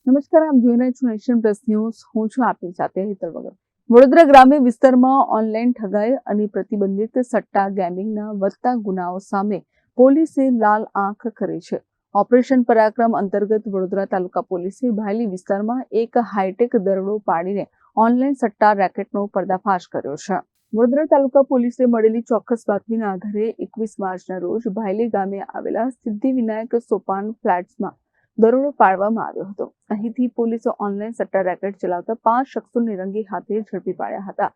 નમસ્કાર, આપ જોઈ રહ્યા છો નેશન પ્લસ ન્યૂઝ. હું છું આપની સાથે હેતલ વગર. વડોદરા ગ્રામ્ય વિસ્તારમાં ઓનલાઈન ઠગાઈ અને પ્રતિબંધિત સટ્ટા ગેમિંગના વધતા ગુનાઓ સામે પોલીસે લાલ આંખ કરી છે. ઓપરેશન પરાક્રમ અંતર્ગત વડોદરા તાલુકા પોલીસે ભાયલી વિસ્તારમાં એક હાઈટેક દરોડો પાડીને ઓનલાઈન સટ્ટા રેકેટનો પર્દાફાશ કર્યો છે. વડોદરા તાલુકા પોલીસે મળેલી ચોક્કસ બાતમીના આધારે 21 માર્ચના રોજ ભાયલી ગામે આવેલા સિદ્ધિવિનાયક સોપાન ફ્લેટ્સમાં દરોડો પાડવામાં આવ્યો હતો. અહીંથી પોલીસે ઓનલાઈન સટ્ટા રેકેટ ચલાવતા 5 શખ્સોને રંગે હાથે ઝડપી પાડ્યા હતા.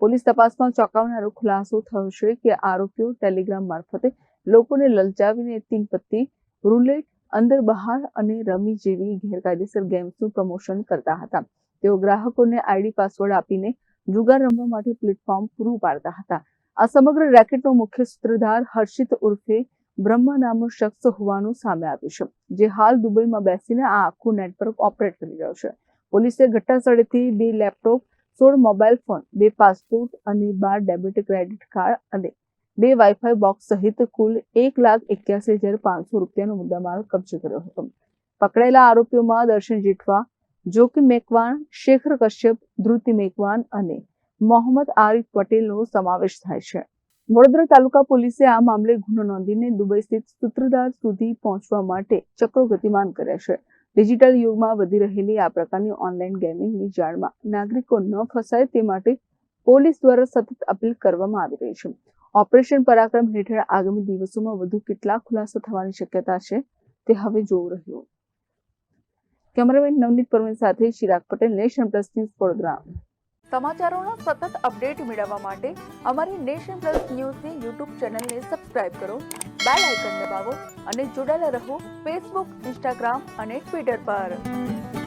પોલીસ તપાસમાં ચોંકાવનારો ખુલાસો થયો છે કે આરોપીઓ ટેલિગ્રામ મારફતે લોકોને લલચાવીને તીન પત્તી, રૂલેટ, અંદર બહાર અને રમી જેવી ગેરકાયદેસર ગેમ્સનું પ્રમોશન કરતા હતા. તેઓ ગ્રાહકોને આઈડી પાસવર્ડ આપીને જુગાર રમવા માટે પ્લેટફોર્મ પૂરું પાડતા હતા. આ સમગ્ર રેકેટનો મુખ્ય સૂત્રધાર હર્ષિત ઉર્ફે બ્રહ્મા નામનો શખ્સ હોવાનું સામે આવ્યું છે, જે હાલ દુબઈમાં બેસીને આ આખું નેટવર્ક ઓપરેટ કરી રહ્યો છે. પોલીસે ઘટનાસ્થળેથી 2 લેપટોપ, 16 મોબાઈલ ફોન, 2 પાસપોર્ટ અને 12 ડેબિટ ક્રેડિટ કાર્ડ અને 2 વાઈફાઈ બોક્સ સહિત કુલ 1,81,500 રૂપિયાનો મુદ્દામાલ કબજે કર્યો હતો. પકડાયેલા આરોપીઓમાં દર્શન જેઠવા, જોકી મેકવાન, શેખર કશ્યપ, ધ્રુતિ મેકવાન અને મોહમ્મદ આરિફ પટેલનો સમાવેશ થાય છે. વડોદરા તાલુકા પોલીસે આ મામલે ગુનો નોંધીને દુબઈ સ્થિત સૂત્રધાર સુધી પહોંચવા માટે ચક્રો ગતિમાન કર્યા છે. ડિજિટલ યુગમાં વધી રહેલી આ પ્રકારની ઓનલાઈન ગેમિંગની જાળમાં નાગરિકો ન ફસાય તે માટે પોલીસ દ્વારા સતત અપીલ કરવામાં આવી રહી છે. ઓપરેશન પરાક્રમ હેઠળ આગામી દિવસોમાં વધુ કેટલા ખુલાસો થવાની શક્યતા છે તે હવે જોવું રહ્યું. કેમેરામેન નવનીત પરમેન સાથે Chirag Patel, Nation Plus News, Vadodara. સમાચારોનો સતત અપડેટ મેળવવા માટે અમારી નેશન પ્લસ ન્યૂઝની યુટ્યુબ ચેનલને સબસ્ક્રાઇબ કરો, બેલ આઇકન દબાવો અને જોડાયેલા રહો ફેસબુક, ઇન્સ્ટાગ્રામ અને ટ્વિટર પર.